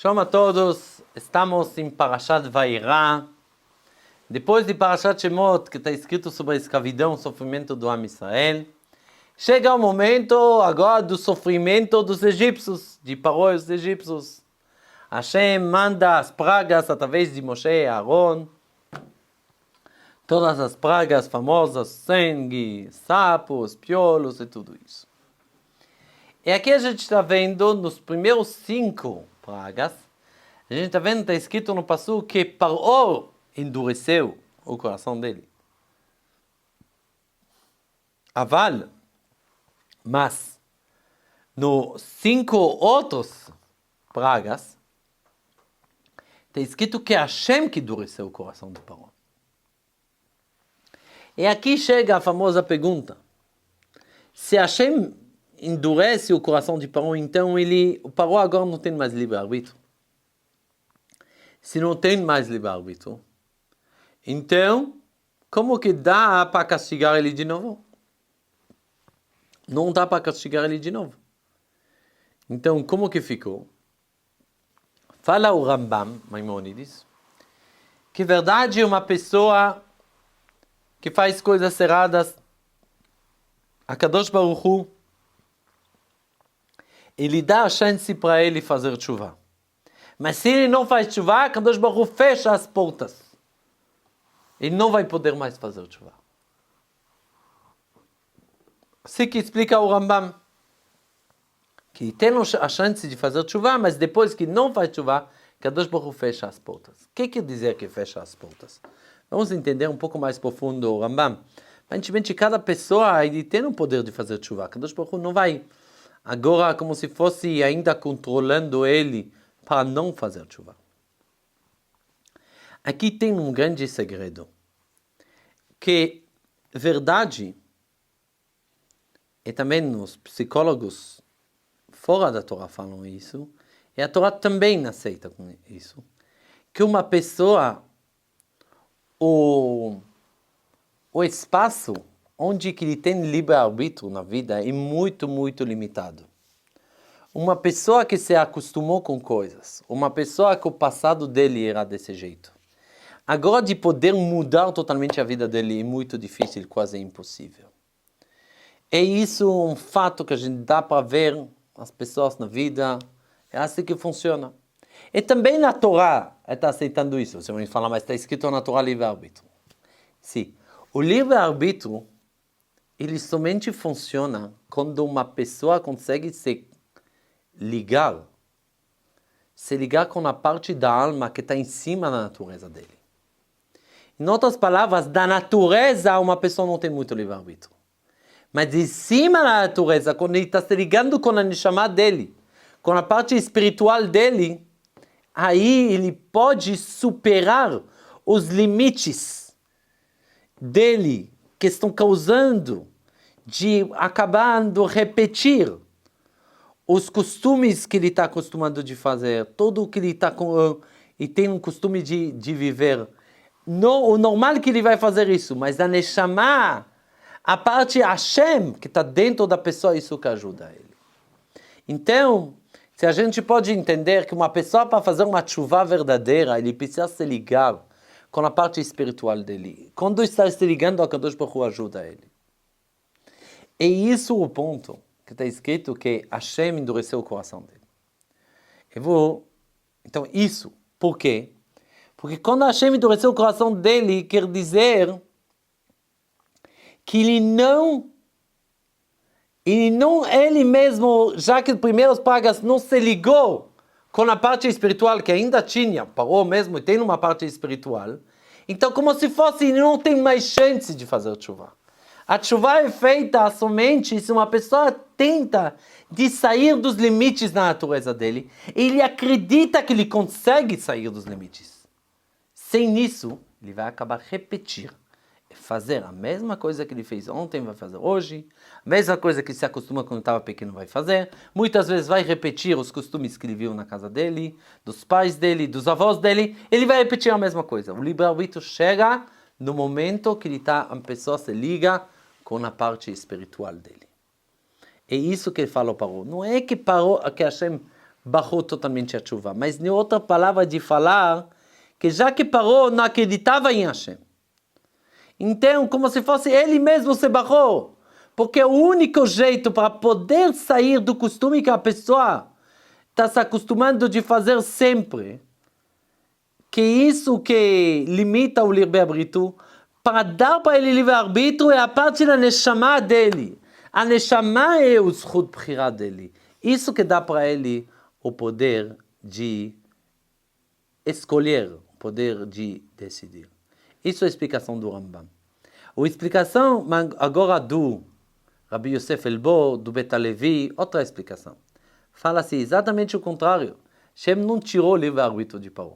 Shalom a todos, estamos em Parashat Vairá. Depois de Parashat Shemot, que está escrito sobre a escravidão, o sofrimento do Am Israel, chega o momento agora do sofrimento dos egípcios, de Paró e os egípcios. Hashem manda as pragas através de Moshe e Aaron, todas as pragas famosas, sangue, sapos, piolos e tudo isso. E aqui a gente está vendo, nos primeiros 5 pragas, a gente está vendo, está escrito no Passuco que Paró endureceu o coração dele. Aval, mas, nos 5 outros pragas, está escrito que é Hashem que endureceu o coração de Paró. E aqui chega a famosa pergunta. Se Hashem endurece o coração de Paró, então o Paró agora não tem mais livre-arbítrio. Se não tem mais livre-arbítrio, então, como que dá para castigar ele de novo? Não dá para castigar ele de novo. Então, como que ficou? Fala o Rambam, Maimonides, que verdade uma pessoa que faz coisas erradas, a Kadosh Baruch Hu, ele dá a chance para ele fazer chuva. Mas se ele não faz chuva, a Kadosh Baruch Hu fecha as portas. Ele não vai poder mais fazer chuva. Assim que explica o Rambam, que tem a chance de fazer chuva, mas depois que não faz chuva, Kadosh Baruch Hu fecha as portas. O que quer dizer que fecha as portas? Vamos entender um pouco mais profundo o Rambam. Aparentemente, cada pessoa ele tem o poder de fazer chuva. Kadosh Baruch Hu não vai agora como se fosse ainda controlando ele para não fazer chuva. Aqui tem um grande segredo, que verdade, e também os psicólogos fora da Torá falam isso, e a Torá também aceita com isso, que uma pessoa, o espaço onde que ele tem livre-arbítrio na vida é muito, muito limitado. Uma pessoa que se acostumou com coisas, uma pessoa que o passado dele era desse jeito, agora de poder mudar totalmente a vida dele é muito difícil, quase impossível. É isso um fato que a gente dá para ver as pessoas na vida, é assim que funciona. E também na Torá está aceitando isso. Você vai falar, mas está escrito na Torá livre-arbítrio. Sim, o livre-arbítrio ele somente funciona quando uma pessoa consegue se ligar com a parte da alma que está em cima da natureza dele. Em outras palavras, da natureza uma pessoa não tem muito livre-arbítrio. Mas em cima da natureza, quando ele está se ligando com a Neshama dele, com a parte espiritual dele, aí ele pode superar os limites dele que estão causando de acabando repetir os costumes que ele está acostumado de fazer, tudo o que ele está e tem um costume de viver. O normal que ele vai fazer isso, mas a Neshama, a parte Hashem, que está dentro da pessoa, isso que ajuda ele. Então, se a gente pode entender que uma pessoa para fazer uma chuva verdadeira, ele precisa se ligar com a parte espiritual dele. Quando está se ligando, a Kadosh Baruch Hu ajuda ele. E isso é o ponto que está escrito que Hashem endureceu o coração dele. Então, isso, por quê? Porque quando Hashem endureceu o coração dele, quer dizer que ele mesmo, já que os primeiros pragas não se ligou com a parte espiritual que ainda tinha, Paró mesmo tem uma parte espiritual, então como se fosse, ele não tem mais chance de fazer chuva. A chuva é feita somente se uma pessoa tenta de sair dos limites da natureza dele, ele acredita que ele consegue sair dos limites. Sem isso, ele vai acabar repetir, fazer a mesma coisa que ele fez ontem, vai fazer hoje, a mesma coisa que se acostuma quando estava pequeno vai fazer, muitas vezes vai repetir os costumes que ele viu na casa dele, dos pais dele, dos avós dele, ele vai repetir a mesma coisa. O livre-arbítrio chega no momento que a pessoa se liga com a parte espiritual dele. É isso que ele falou Paró. Não é que Hashem barrou totalmente a chuva. Mas nem outra palavra de falar que já que Paró não acreditava em Hashem. Então, como se fosse ele mesmo se barrou. Porque o único jeito para poder sair do costume que a pessoa está se acostumando de fazer sempre, que isso que limita o livre-arbítrio, para dar para ele livre-arbítrio é a parte da Neshama dele. A Neshama é o Zchut Bechira dele. Isso que dá para ele o poder de escolher, o poder de decidir. Isso é a explicação do Rambam. A explicação agora do Rabbi Yosef Elbo, do Bet Halevi, outra explicação. Fala-se exatamente o contrário. Hashem não tirou o livre-arbítrio de Paró.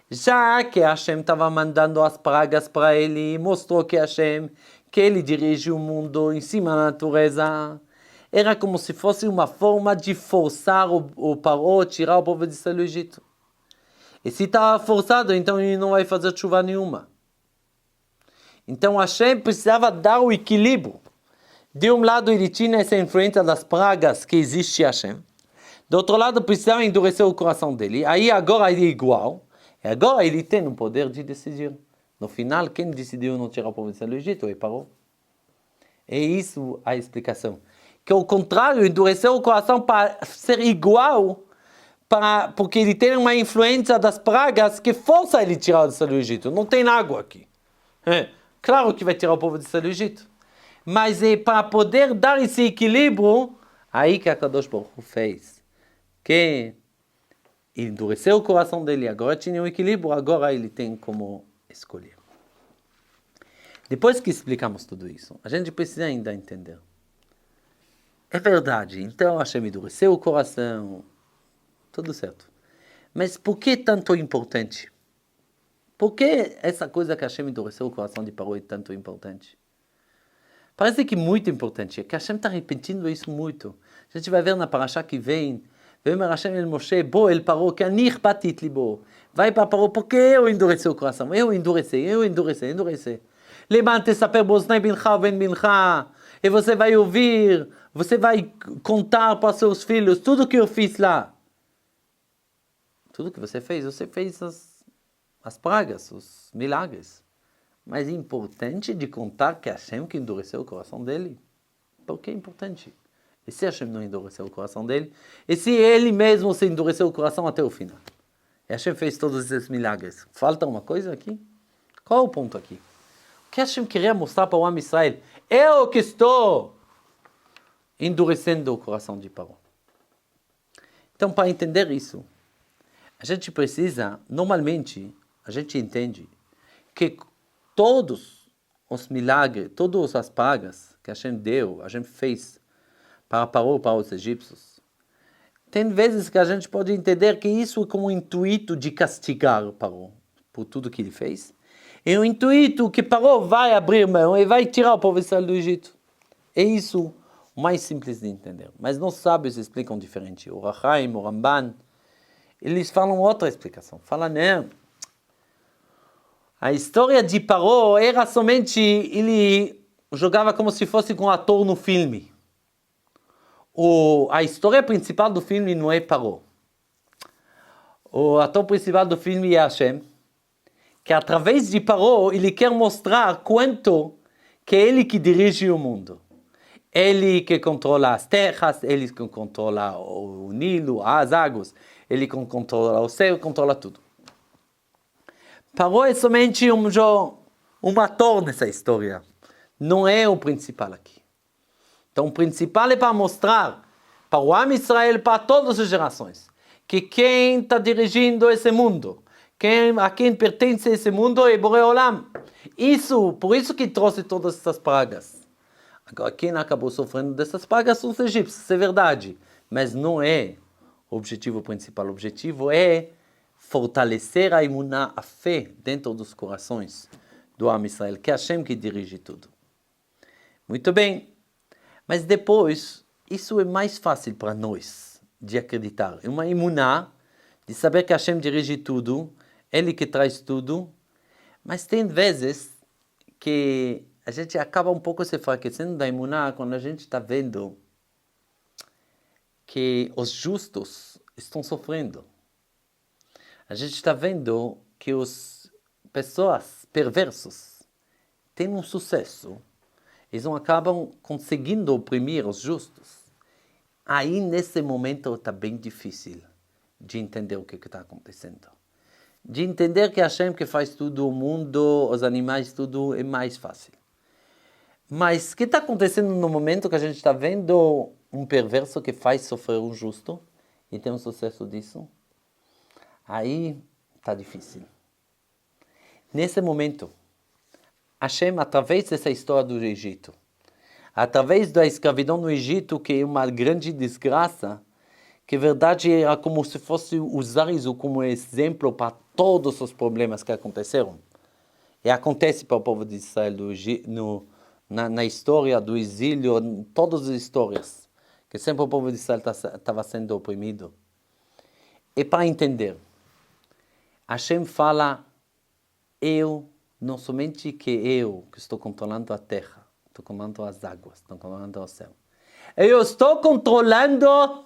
Já que Hashem estava mandando as pragas para ele, mostrou que Hashem, que ele dirige o mundo em cima da natureza, era como se fosse uma forma de forçar o Paró a tirar o povo de Israel do Egito. E se estava forçado, então ele não vai fazer chuva nenhuma. Então Hashem precisava dar o equilíbrio. De um lado ele tinha essa influência das pragas que existe Hashem. Do outro lado precisava endurecer o coração dele. Aí agora ele é igual. E agora ele tem o poder de decidir. No final, quem decidiu não tirar o povo do Egito é Paró. É isso a explicação. Que ao contrário, endurecer o coração para ser igual, porque ele tem uma influência das pragas que força ele tirar do Egito. Não tem água aqui. Claro que vai tirar o povo do Egito. Mas é para poder dar esse equilíbrio, aí que a Kadosh Baruch Hu fez. Que endureceu o coração dele, agora tinha um equilíbrio, agora ele tem como escolher. Depois que explicamos tudo isso, a gente precisa ainda entender. É verdade, então Hashem endureceu o coração, tudo certo. Mas por que tanto importante? Por que essa coisa que Hashem endureceu o coração de Paró é tanto importante? Parece que muito importante, é que Hashem está repetindo isso muito. A gente vai ver na parashá que vem, ואומר השם אל משה, בוא אל פרעה, כי אני אכפתית ליבו. Vai para Paró, porque eu endureci o coração. Eu endureci. Levante, saper bosnai bincha, ben bincha. E você vai ouvir, você vai contar para seus filhos tudo que eu fiz lá. Tudo que você fez as pragas, os milagres. Mas é importante de contar que Hashem que endureceu o coração dele. Por que é importante? E se Hashem não endureceu o coração dele? E se ele mesmo se endureceu o coração até o final? E Hashem fez todos esses milagres. Falta uma coisa aqui? Qual é o ponto aqui? O que Hashem queria mostrar para o Am Israel? Eu que estou endurecendo o coração de Paró. Então, para entender isso, a gente precisa, normalmente, a gente entende que todos os milagres, todas as pragas que Hashem deu, Hashem fez para Paró, para os egípcios. Tem vezes que a gente pode entender que isso é como um intuito de castigar Paró por tudo que ele fez. É um intuito que Paró vai abrir mão e vai tirar o povo de Israel do Egito. É isso o mais simples de entender. Mas não sábios explicam diferente. O Rachaim, o Ramban, eles falam outra explicação. Falam, não. A história de Paró era somente, ele jogava como se fosse com um ator no filme. A história principal do filme não é Paró. O ator principal do filme é Hashem, que através de Paró ele quer mostrar quanto que é ele que dirige o mundo. Ele que controla as terras, ele que controla o Nilo, as águas, ele que controla o céu, controla tudo. Paró é somente um ator nessa história, não é o principal aqui. Então o principal é para mostrar para o Am Israel, para todas as gerações, que quem está dirigindo esse mundo, a quem pertence esse mundo é Borei Olam. Por isso que trouxe todas essas pragas. Agora, quem acabou sofrendo dessas pragas são os egípcios, isso é verdade. Mas não é o objetivo principal. O objetivo é fortalecer a imuná, a fé dentro dos corações do Am Israel, que é Hashem que dirige tudo. Muito bem. Mas depois, isso é mais fácil para nós de acreditar. É uma imuná de saber que Hashem dirige tudo, Ele que traz tudo. Mas tem vezes que a gente acaba um pouco se enfraquecendo da imuná quando a gente está vendo que os justos, estão sofrendo. A gente está vendo que as pessoas perversos têm um sucesso. Eles não acabam conseguindo oprimir os justos. Aí, nesse momento, está bem difícil de entender o que está acontecendo. De entender que Hashem que faz tudo, o mundo, os animais, tudo é mais fácil. Mas o que está acontecendo no momento que a gente está vendo um perverso que faz sofrer um justo e tem um sucesso disso? Aí está difícil. Nesse momento, Hashem, através dessa história do Egito, através da escravidão no Egito, que é uma grande desgraça, que na verdade era como se fosse usar isso como exemplo para todos os problemas que aconteceram. E acontece para o povo de Israel na história do exílio, em todas as histórias, que sempre o povo de Israel estava sendo oprimido. E para entender, Hashem fala, eu, não somente que eu, que estou controlando a terra, estou controlando as águas, estou controlando o céu. Eu estou controlando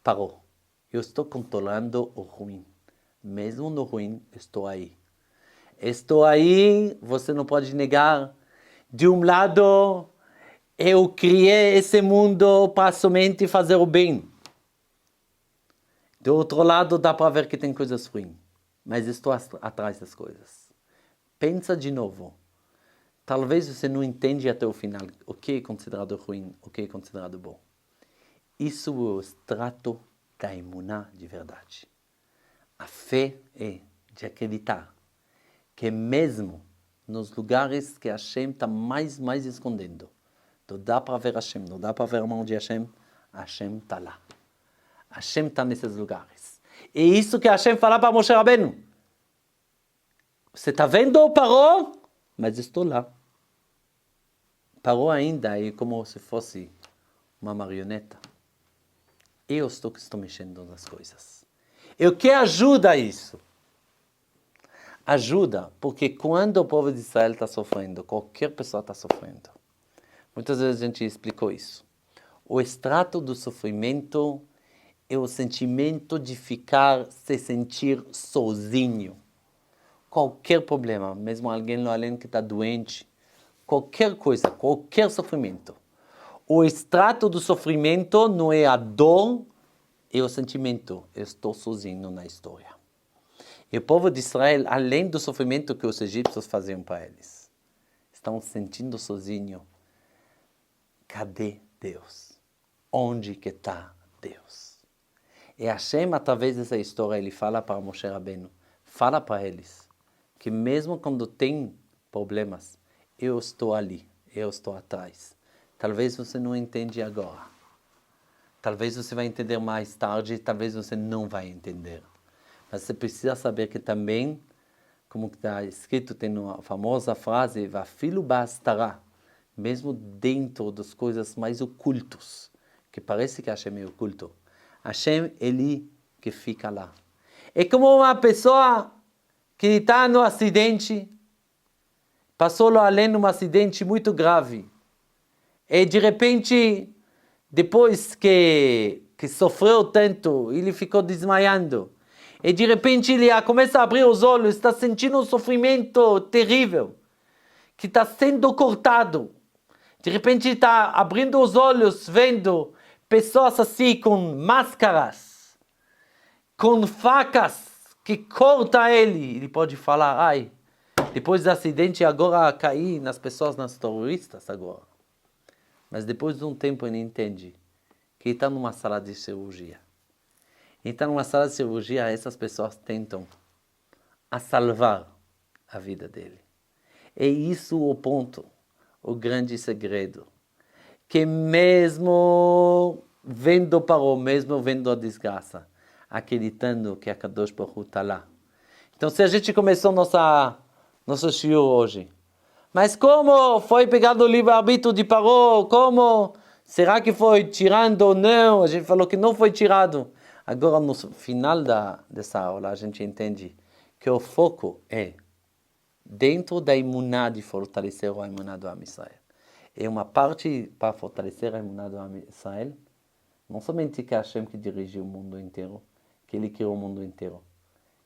Parou. Eu estou controlando o ruim. Mesmo no ruim, estou aí. Estou aí, você não pode negar. De um lado, eu criei esse mundo para somente fazer o bem. Do outro lado, dá para ver que tem coisas ruins. Mas estou atrás das coisas. Pensa de novo. Talvez você não entende até o final o que é considerado ruim, o que é considerado bom. Isso é o extrato da emuná de verdade. A fé é de acreditar que mesmo nos lugares que Hashem está mais escondendo, não dá para ver Hashem, não dá para ver a mão de Hashem, Hashem está lá. Hashem está nesses lugares. E isso que Hashem fala para Moshe Rabbeinu. Você está vendo o Paró? Mas estou lá. Paró ainda é como se fosse uma marioneta. Eu estou mexendo nas coisas. E o que ajuda isso? Ajuda, porque quando o povo de Israel está sofrendo, qualquer pessoa está sofrendo. Muitas vezes a gente explicou isso. O extrato do sofrimento é o sentimento de se sentir sozinho. Qualquer problema, mesmo alguém além que está doente, qualquer coisa, qualquer sofrimento. O extrato do sofrimento não é a dor, é o sentimento. Eu estou sozinho na história. E o povo de Israel, além do sofrimento que os egípcios faziam para eles, estão sentindo sozinho. Cadê Deus? Onde que está Deus? E Hashem, através dessa história, ele fala para Moshe Rabbeinu, fala para eles, que mesmo quando tem problemas, eu estou ali, eu estou atrás. Talvez você não entenda agora. Talvez você vai entender mais tarde, talvez você não vai entender. Mas você precisa saber que também, como está escrito, tem uma famosa frase, "Vafilo bastará", mesmo dentro das coisas mais ocultas, que parece que Hashem é oculto. Hashem, ele que fica lá. É como uma pessoa que está no acidente, passou além de um acidente muito grave. E de repente, depois que sofreu tanto, ele ficou desmaiando. E de repente ele começa a abrir os olhos, está sentindo um sofrimento terrível, que está sendo cortado. De repente está abrindo os olhos, vendo pessoas assim com máscaras, com facas que cortam ele. Ele pode falar, ai, depois do acidente agora caí nas pessoas, nas terroristas agora. Mas depois de um tempo ele entende que ele está numa sala de cirurgia. Então, numa sala de cirurgia, essas pessoas tentam salvar a vida dele. É isso o ponto, o grande segredo. Que mesmo vendo Paró, mesmo vendo a desgraça, acreditando que a Kadosh Baruch Hu está lá. Então, se a gente começou nosso shiur hoje, mas como foi pegado o livre-arbítrio de Paró? Como? Será que foi tirando ou não? A gente falou que não foi tirado. Agora, no final dessa aula, a gente entende que o foco é dentro da emuná de fortalecer a emuná do Am Israel. É uma parte para fortalecer a emuná do Am Israel, Não somente que é Hashem que dirige o mundo inteiro, que Ele criou o mundo inteiro.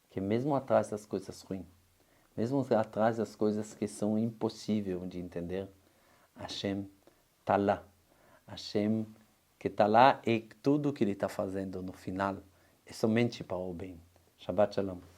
Que mesmo atrás das coisas ruins, mesmo atrás das coisas que são impossíveis de entender, Hashem está lá. Hashem que está lá e tudo que Ele está fazendo no final é somente para o bem. Shabbat Shalom.